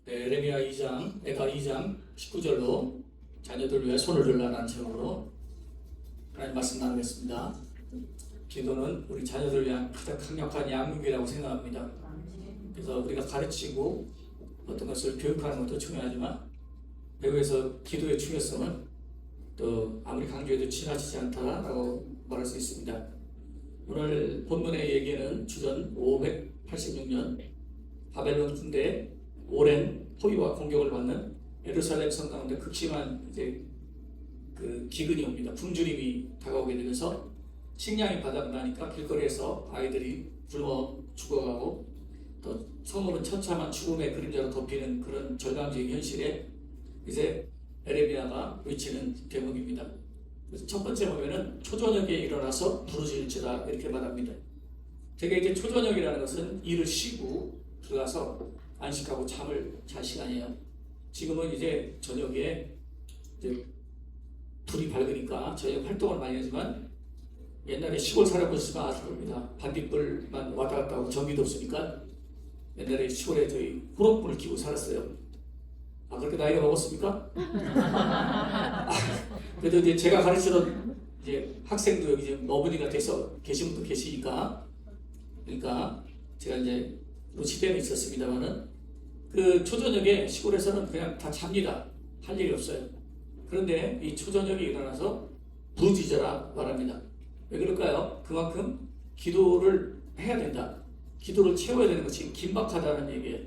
네, 에레미야 2장, 에가 2장 19절로 자녀들 위해 손을 들라는 제목으로 하나님 말씀 나누겠습니다. 기도는 우리 자녀들 위한 가장 강력한 양육이라고 생각합니다. 그래서 우리가 가르치고 어떤 것을 교육하는 것도 중요하지만 배우에서 기도의 중요성은 또 아무리 강조해도 지나치지 않다라고 말할 수 있습니다. 오늘 본문의 얘기는 주전 586년 바벨론 군대의 오랜 포위와 공격을 받는 예루살렘 성 가운데 극심한 그 기근이 옵니다. 굶주림이 다가오게 되면서 식량이 바닥나니까 길거리에서 아이들이 굶어 죽어가고 또 성읍은 처참한 죽음의 그림자로 덮이는 그런 절망적인 현실에 이제 에레미야가 외치는 대목입니다. 그래서 첫 번째 보면은 초저녁에 일어나서 부르짖을지라 이렇게 말합니다. 되게 이제 초저녁이라는 것은 일을 쉬고 들어가서 안식하고 잠을 잘 시간이에요. 지금은 이제 저녁에 이제 불이 밝으니까 저녁 활동을 많이 하지만 옛날에 시골 살아보시면 아실 겁니다. 반딧불만 왔다 갔다 하고 전기도 없으니까 옛날에 시골에 저희 호롱불을 켜고 살았어요. 아, 그렇게 나이가 먹었습니까? 그래도 이제 제가 가르치던 이제 학생도 여기 이제 어머니가 돼서 계신 분도 계시니까 그러니까 제가 이제 시대는 있었습니다만은 그 초저녁에 시골에서는 그냥 다 잡니다. 할 일이 없어요. 그런데 이 초저녁에 일어나서 부르짖어라 말합니다. 왜 그럴까요? 그만큼 기도를 해야 된다. 기도를 채워야 되는 것이 긴박하다는 얘기예요.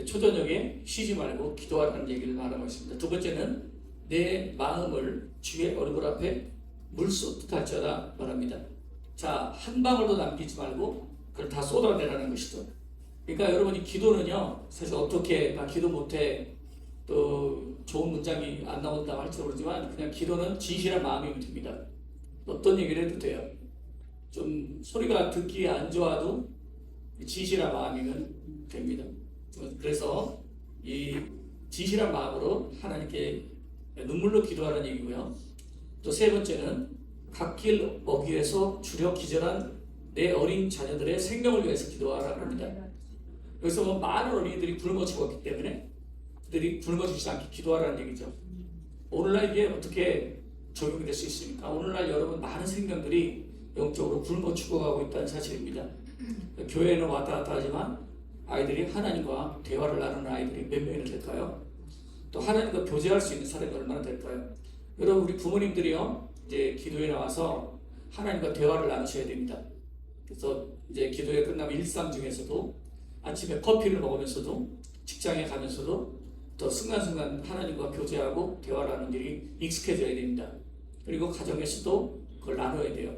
초저녁에 쉬지 말고 기도하라는 얘기를 말하고 있습니다. 두 번째는 내 마음을 주의 얼굴 앞에 물쏟듯 할지어다 말합니다. 자, 한 방울도 남기지 말고 그걸 다 쏟아내라는 것이죠. 그러니까 여러분이 기도는요, 사실 어떻게 나 기도 못해 또 좋은 문장이 안 나온다고 할지 모르지만 그냥 기도는 진실한 마음이면 됩니다. 어떤 얘기를 해도 돼요. 좀 소리가 듣기 안 좋아도 진실한 마음이면 됩니다. 그래서 이 진실한 마음으로 하나님께 눈물로 기도하라는 얘기고요. 또 세 번째는 갓길 먹이에서 주려 기절한 내 어린 자녀들의 생명을 위해서 기도하라고 합니다. 여기서 뭐 많은 어린이들이 굶어 죽었기 때문에 그들이 굶어 죽지 않게 기도하라는 얘기죠. 오늘날 이게 어떻게 적용이 될 수 있습니까? 오늘날 여러분 많은 생명들이 영적으로 굶어 죽어가고 있다는 사실입니다. 교회는 왔다 갔다 하지만 아이들이 하나님과 대화를 나누는 아이들이 몇 명이나 될까요? 또 하나님과 교제할 수 있는 사람이 얼마나 될까요? 여러분 우리 부모님들이요 이제 기도에 나와서 하나님과 대화를 나누셔야 됩니다. 그래서 이제 기도회 끝나면 일상 중에서도 아침에 커피를 먹으면서도 직장에 가면서도 또 순간순간 하나님과 교제하고 대화를 하는 일이 익숙해져야 됩니다. 그리고 가정에서도 그걸 나눠야 돼요.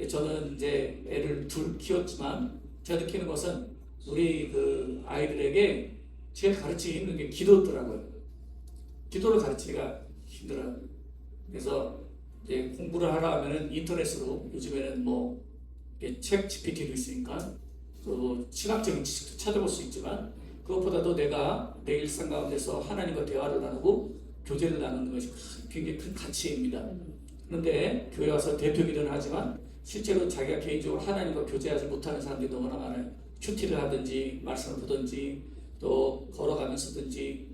저는 이제 애를 둘 키웠지만 제가 느끼는 것은 우리 그 아이들에게 제일 가르치기 힘든 게 기도더라고요. 기도를 가르치기가 힘들어요. 그래서 이제 공부를 하라 하면은 인터넷으로 요즘에는 뭐 책 GPT도 있으니까 또 시각적인 지식도 찾아볼 수 있지만 그것보다도 내가 내 일상 가운데서 하나님과 대화를 나누고 교제를 나누는 것이 굉장히 큰 가치입니다. 그런데 교회 와서 대표 기도는 하지만 실제로 자기가 개인적으로 하나님과 교제하지 못하는 사람들이 너무나 많아요. 큐티를 하든지 말씀을 보든지 또 걸어가면서든지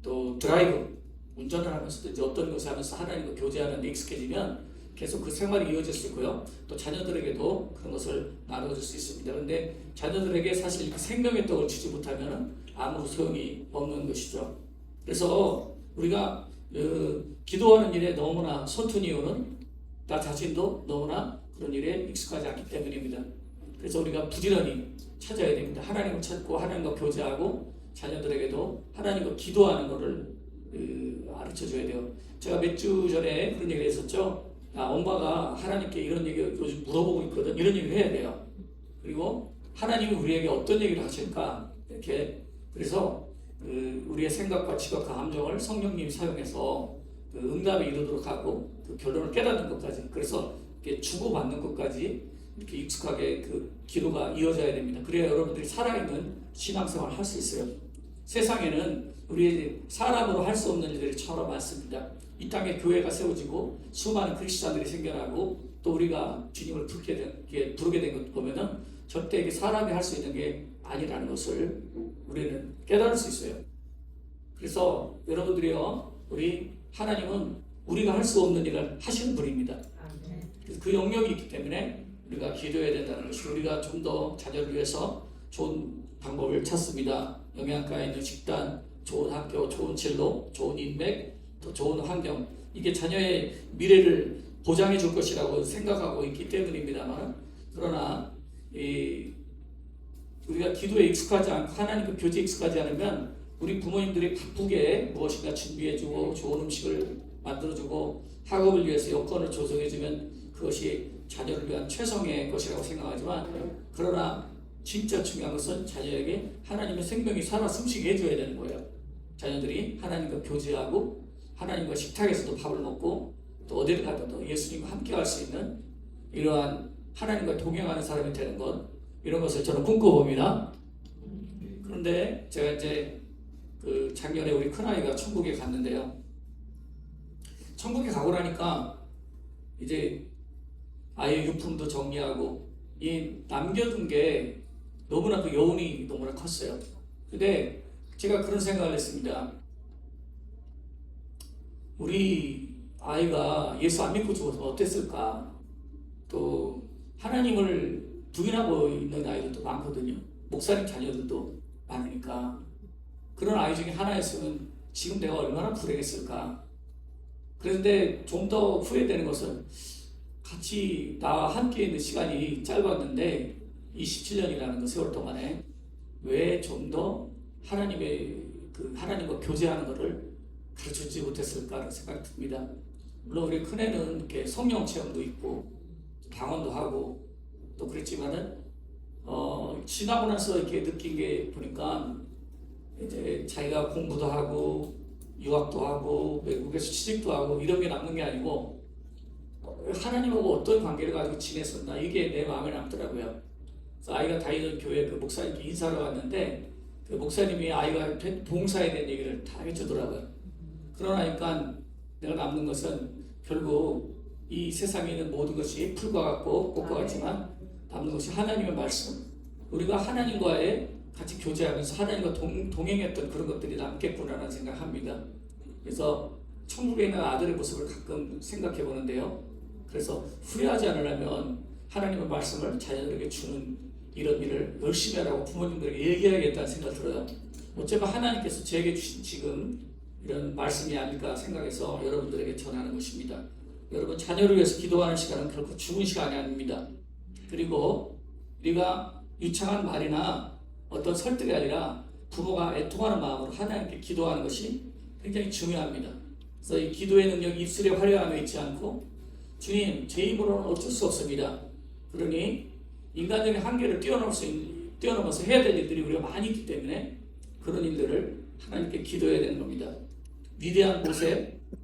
또 드라이브 운전을 하면서든지 어떤 것을 하면서 하나님과 교제하는 데 익숙해지면 계속 그 생활이 이어질 수 있고요. 또 자녀들에게도 그런 것을 나눠줄 수 있습니다. 그런데 자녀들에게 사실 생명의 떡을 주지 못하면 아무 소용이 없는 것이죠. 그래서 우리가 기도하는 일에 너무나 서툰 이유는 나 자신도 너무나 그런 일에 익숙하지 않기 때문입니다. 그래서 우리가 부지런히 찾아야 됩니다. 하나님을 찾고 하나님과 교제하고 자녀들에게도 하나님과 기도하는 것을 가르쳐줘야 돼요. 제가 몇 주 전에 그런 얘기를 했었죠. 엄마가 하나님께 이런 얘기 요즘 물어보고 있거든. 이런 얘기를 해야 돼요. 그리고 하나님이 우리에게 어떤 얘기를 하실까 이렇게 그래서 우리의 생각과 지각과 감정을 성령님이 사용해서 응답에 이르도록 하고 그 결론을 깨닫는 것까지 그래서 이렇게 주고받는 것까지 이렇게 익숙하게 그 기도가 이어져야 됩니다. 그래야 여러분들이 살아있는 신앙생활을 할 수 있어요. 세상에는 우리 사람으로 할 수 없는 일들이 처럼 많습니다. 이 땅에 교회가 세워지고 수많은 크리스찬들이 생겨나고 또 우리가 주님을 부르게 된 것 보면은 절대 이게 사람이 할 수 있는 게 아니라는 것을 우리는 깨달을 수 있어요. 그래서 여러분들이요, 우리 하나님은 우리가 할 수 없는 일을 하시는 분입니다. 그래서 그 영역이 있기 때문에 우리가 기도해야 된다는 것이, 우리가 좀 더 자녀를 위해서 좋은 방법을 찾습니다. 영양가에 있는 식단, 좋은 학교, 좋은 진로, 좋은 인맥, 또 좋은 환경, 이게 자녀의 미래를 보장해 줄 것이라고 생각하고 있기 때문입니다만, 그러나 우리가 기도에 익숙하지 않고 하나님과 교제에 익숙하지 않으면 우리 부모님들이 바쁘게 무엇인가 준비해주고 좋은 음식을 만들어주고 학업을 위해서 여건을 조성해주면 그것이 자녀를 위한 최선의 것이라고 생각하지만, 그러나 진짜 중요한 것은 자녀에게 하나님의 생명이 살아 숨쉬게 해줘야 되는 거예요. 자녀들이 하나님과 교제하고 하나님과 식탁에서도 밥을 먹고 또 어디를 가도 예수님과 함께 할 수 있는 이러한 하나님과 동행하는 사람이 되는 것, 이런 것을 저는 꿈꿔봅니다. 그런데 제가 이제 그 작년에 우리 큰아이가 천국에 갔는데요. 천국에 가고 나니까 이제 아이의 유품도 정리하고 이 남겨둔 게 너무나 그 여운이 너무나 컸어요. 근데 제가 그런 생각을 했습니다. 우리 아이가 예수 안 믿고 죽어서 어땠을까? 또 하나님을 부인하고 있는 아이들도 많거든요. 목사님 자녀들도 많으니까. 그런 아이 중에 하나였으면 지금 내가 얼마나 불행했을까? 그런데 좀 더 후회되는 것은 같이 나와 함께 있는 시간이 짧았는데 27년이라는 그 세월 동안에 왜 좀 더 하나님과 교제하는 것을 가르쳐주지 못했을까라는 생각이 듭니다. 물론 우리 큰애는 이렇게 성령 체험도 있고 방언도 하고 또 그랬지만은 지나고 나서 이렇게 느낀 게 보니까 이제 자기가 공부도 하고 유학도 하고 외국에서 취직도 하고 이런 게 남는 게 아니고 하나님하고 어떤 관계를 가지고 지냈었나, 이게 내 마음에 남더라고요. 그래서 아이가 다니는 교회 그 목사님께 인사를 왔는데 그 목사님이 아이가 봉사에 대한 얘기를 다 해주더라고요. 그러니까 내가 남는 것은 결국 이 세상에 있는 모든 것이 풀과 같고 꽃과 같지만 남는 것이 하나님의 말씀, 우리가 하나님과의 같이 교제하면서 하나님과 동행했던 그런 것들이 남겠구나라는 생각합니다. 그래서 천국에 있는 아들의 모습을 가끔 생각해 보는데요. 그래서 후회하지 않으려면 하나님의 말씀을 자녀들에게 주는 이런 일을 열심히 하라고 부모님들에게 얘기해야겠다는 생각이 들어요. 어쩌면 하나님께서 제게 주신 지금 이런 말씀이 아닐까 생각해서 여러분들에게 전하는 것입니다. 여러분, 자녀를 위해서 기도하는 시간은 결코 죽은 시간이 아닙니다. 그리고 우리가 유창한 말이나 어떤 설득이 아니라 부모가 애통하는 마음으로 하나님께 기도하는 것이 굉장히 중요합니다. 그래서 이 기도의 능력이 입술에 화려함에 있지 않고, 주님, 제 힘으로는 어쩔 수 없습니다. 그러니 인간적인 한계를 뛰어넘어서 해야 될 일들이 우리가 많이 있기 때문에 그런 일들을 하나님께 기도해야 되는 겁니다. 위대한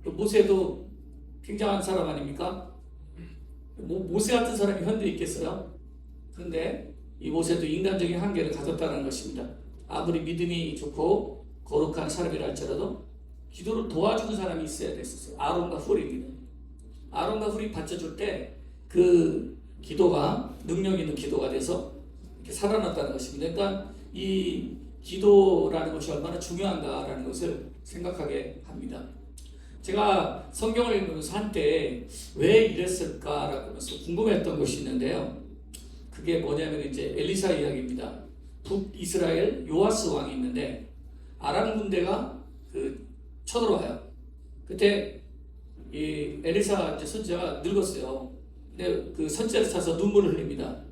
모세도 굉장한 사람 아닙니까? 모세 같은 사람이 현대에 있겠어요? 그런데 이 모세도 인간적인 한계를 가졌다는 것입니다. 아무리 믿음이 좋고 거룩한 사람이라 할지라도 기도를 도와주는 사람이 있어야 됐었어요. 아론과 훌입니다. 아론과 훌이 받쳐줄 때 그 기도가 능력 있는 기도가 돼서 이렇게 살아났다는 것입니다. 그러니까 이 기도라는 것이 얼마나 중요한가라는 것을 생각하게 합니다. 제가 성경을 읽으면서 한때 왜 이랬을까라고 하면서 궁금했던 것이 있는데요. 그게 뭐냐면 이제 엘리사 이야기입니다. 북이스라엘 요아스 왕이 있는데 아람 군대가 쳐들어와요. 그때 이 엘리사 선지자가 늙었어요. 근데 그 선지자를 찾아서 눈물을 흘립니다.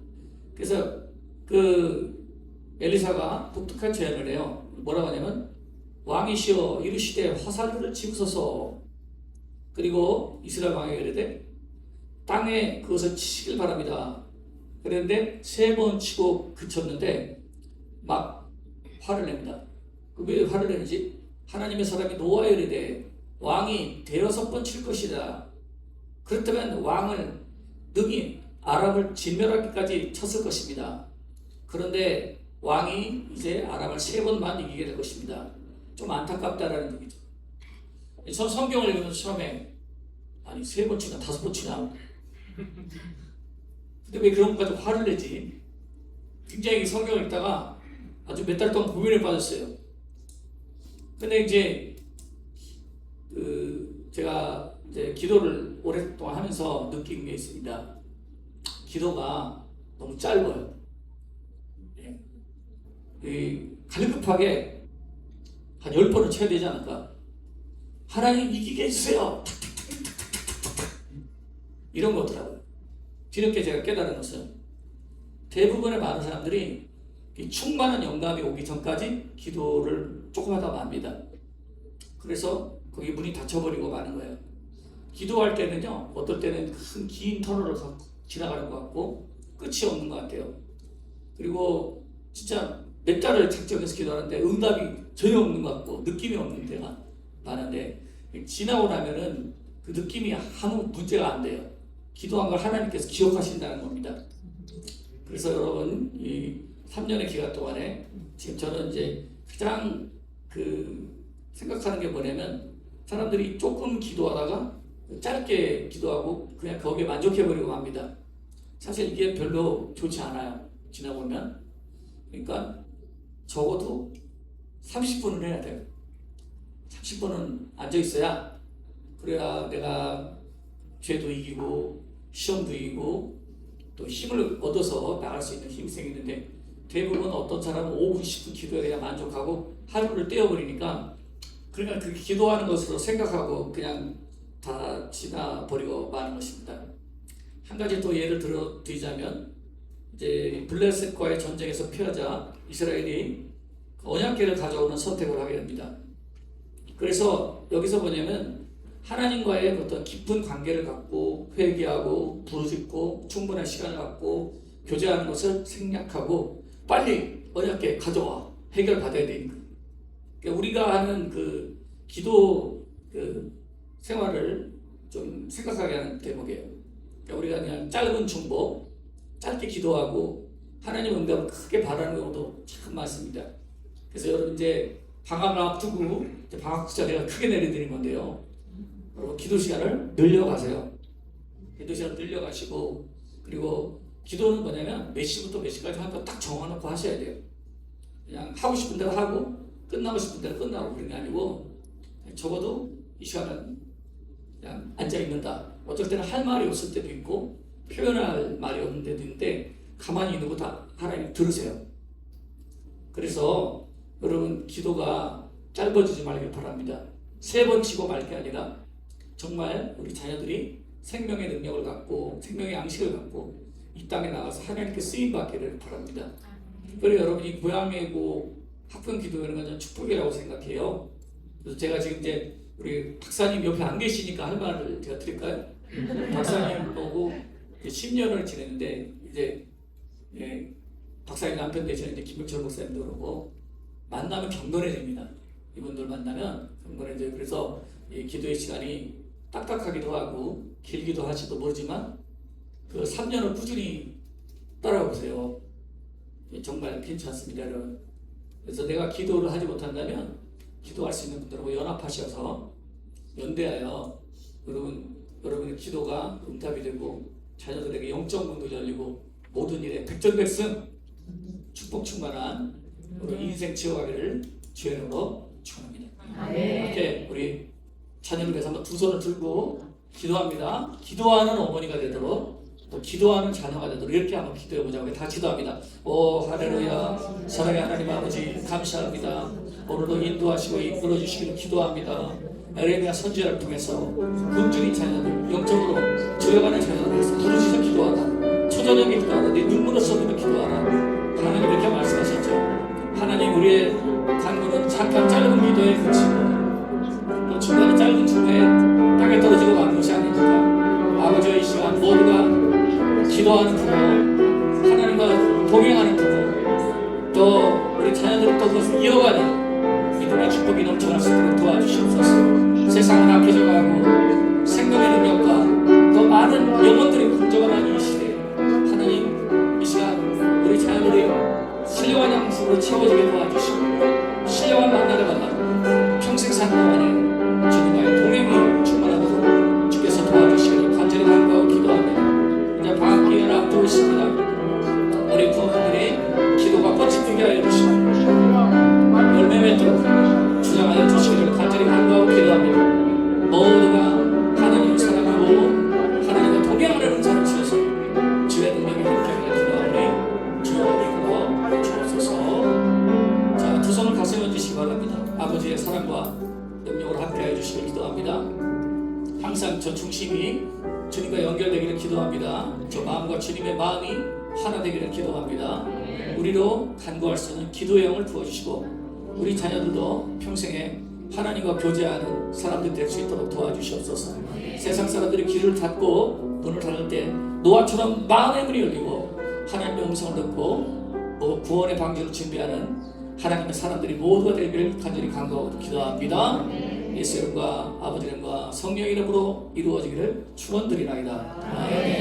그래서 그 엘리사가 독특한 제안을 해요. 뭐라고 하냐면, 왕이시여 이르시되 화살들을 집으소서. 그리고 이스라엘 왕에게 이르되 땅에 그것을 치시길 바랍니다. 그런데 3번 치고 그쳤는데 막 화를 냅니다. 왜 화를 내는지, 하나님의 사람이 노아에 이르되 왕이 6번 칠 것이다. 그렇다면 왕을 능히 아람을 진멸하기까지 쳤을 것입니다. 그런데 왕이 이제 아람을 3번만 이기게 될 것입니다. 좀 안타깝다라는 얘기죠. 저 성경을 읽으면서 처음에 아니 3번 치나 5번 치나, 근데 왜 그런 것까지 화를 내지? 굉장히 성경을 읽다가 아주 몇 달 동안 고민에 빠졌어요. 근데 이제 제가 이제 기도를 오랫동안 하면서 느낀 게 있습니다. 기도가 너무 짧아요. 갈급하게 한 10번은 쳐야 되지 않을까? 하나님 이기게 해주세요. 이런 거더라고요. 뒤늦게 제가 깨달은 것은 대부분의 많은 사람들이 이 충만한 영감이 오기 전까지 기도를 조금 하다 맙니다. 그래서 거기 문이 닫혀버리고 마는 거예요. 기도할 때는요, 어떨 때는 큰 긴 터널을 지나가는 것 같고 끝이 없는 것 같아요. 그리고 진짜 몇 달을 작정해서 기도하는데 응답이 전혀 없는 것 같고 느낌이 없는 데가 많은데, 지나고 나면은 그 느낌이 아무 문제가 안 돼요. 기도한 걸 하나님께서 기억하신다는 겁니다. 그래서 여러분, 이 3년의 기간 동안에 지금 저는 이제 가장 생각하는 게 뭐냐면, 사람들이 조금 기도하다가 짧게 기도하고 그냥 거기에 만족해버리고 합니다. 사실 이게 별로 좋지 않아요. 지나보면. 그러니까 적어도 30분은 해야 돼요. 30분은 앉아있어야, 그래야 내가 죄도 이기고 시험도 이기고 또 힘을 얻어서 나갈 수 있는 힘이 생기는데, 대부분 어떤 사람은 5분, 10분 기도에 그냥 만족하고 하루를 떼어버리니까, 그러니까 그 기도하는 것으로 생각하고 그냥 다 지나버리고 마는 것입니다. 한 가지 또 예를 들어 드리자면, 이제 블레셋과의 전쟁에서 피하자 이스라엘이 언약궤를 가져오는 선택을 하게 됩니다. 그래서 여기서 뭐냐면, 하나님과의 어떤 깊은 관계를 갖고 회개하고 부르짖고 충분한 시간을 갖고 교제하는 것을 생략하고 빨리 언약궤 가져와 해결받아야 되니까. 그러니까 우리가 하는 기도 생활을 좀 생각하게 하는 대목이에요. 그러니까 우리가 그냥 짧은 중보, 짧게 기도하고 하나님 응답을 크게 바라는 경우도 참 많습니다. 그래서 여러분, 이제 방학을 앞두고 방학 투자 내가 크게 내려드린 건데요. 여러분, 기도 시간을 늘려가세요. 기도 시간을 늘려가시고, 그리고 기도는 뭐냐면 몇 시부터 몇 시까지 한 거 딱 정해놓고 하셔야 돼요. 그냥 하고 싶은 대로 하고 끝나고 싶은 대로 끝나고 그런 게 아니고, 적어도 이 시간은 그냥 앉아있는다. 어쩔 때는 할 말이 없을 때도 있고 표현할 말이 없는 데도 있는데, 가만히 있는 거 다 하나님 들으세요. 그래서 여러분, 기도가 짧아지지 말길 바랍니다. 3번 치고 말 게 아니라 정말 우리 자녀들이 생명의 능력을 갖고 생명의 양식을 갖고 이 땅에 나가서 하나님께 쓰임 받기를 바랍니다. 그리고 여러분, 이 고향외고 학병 기도회는 건 축복이라고 생각해요. 그래서 제가 지금 이제 우리 박사님 옆에 안 계시니까 할 말을 제가 드릴까요? 박사님 보고 10년을 지냈는데, 이제 박사님 남편 되시는 이제 김백철 목사님도 그러고 만나면 경건해집니다. 이분들 만나면 경건해져요. 그래서 이 기도의 시간이 딱딱하기도 하고 길기도 할지도 모르지만 3년을 꾸준히 따라오세요. 정말 괜찮습니다, 여러분. 그래서 내가 기도를 하지 못한다면 기도할 수 있는 분들하고 연합하셔서 연대하여 여러분의 기도가 응답이 되고 자녀들에게 영적 문도 열리고 모든 일에 백전백승 축복 충만한 우리 인생 지어가기를 주의 이름으로 축원합니다. 이렇게 우리 자녀를 위해서 한번 두 손을 들고 기도합니다. 기도하는 어머니가 되도록, 또 기도하는 자녀가 되도록 이렇게 한번 기도해보자고. 다 기도합니다. 오 할렐루야. 사랑의 하나님 아버지, 감사합니다. 오늘도 인도하시고 이끌어주시기를 기도합니다. 에레미야 선지자를 통해서 굶주린 자녀들, 영적으로 저여가는 자녀들 위해서 부르짖어 기도하라. 초저녁에 기도하라. 내 눈물을 쏟으며 기도하라. 하나님 이렇게 말씀하셨죠. 하나님, 우리의 간구는 잠깐 짧은 기도에 그치고 또 중간에 짧은 중에 땅에 떨어지고 마는 것이 아니니까, 아버지의 이 시간 모두가 기도하는 부모, 하나님과 동행하는 부모, 또 우리 자녀들이 또 그것을 이어가는 믿음의 축복이 넘쳐날 수 있도록 도와주시옵소서. 세상은 악해져가고 생명의 능력과 더 많은 영혼들이 공정한 이 시대에 하나님, 이 시간 우리 자녀들이 신령한 양식으로 채워지게 도와주시고 신령한 만나를 만나고 평생 사는 동안에 주님과의 동행이 충만하도록 주께서 도와주시기를 간절히 간구하고 기도합니다. 이제 방학 기간을 앞두고 있습니다. 우리 부모님들이 기도가 꽃이 피게 하여 주시고 열매 맺도록 주장하여 주시옵소서. 아버지의 사랑과 능력으로 함께하여 주시길 기도합니다. 항상 저 중심이 주님과 연결되기를 기도합니다. 저 마음과 주님의 마음이 하나 되기를 기도합니다. 우리로 간구할 수 있는 기도의 영을 부어주시고 우리 자녀들도 평생에 하나님과 교제하는 사람들이 될 수 있도록 도와주시옵소서. 세상 사람들이 귀를 닫고 눈을 닫을 때 노아처럼 마음의 문이 열리고 하나님의 음성을 듣고 구원의 방주를 준비하는 하나님의 사람들이 모두가 되기를 간절히 간구하고 기도합니다. 예수 이름과 아버지 이름과 성령 이름으로 이루어지기를 축원드리나이다. 아멘.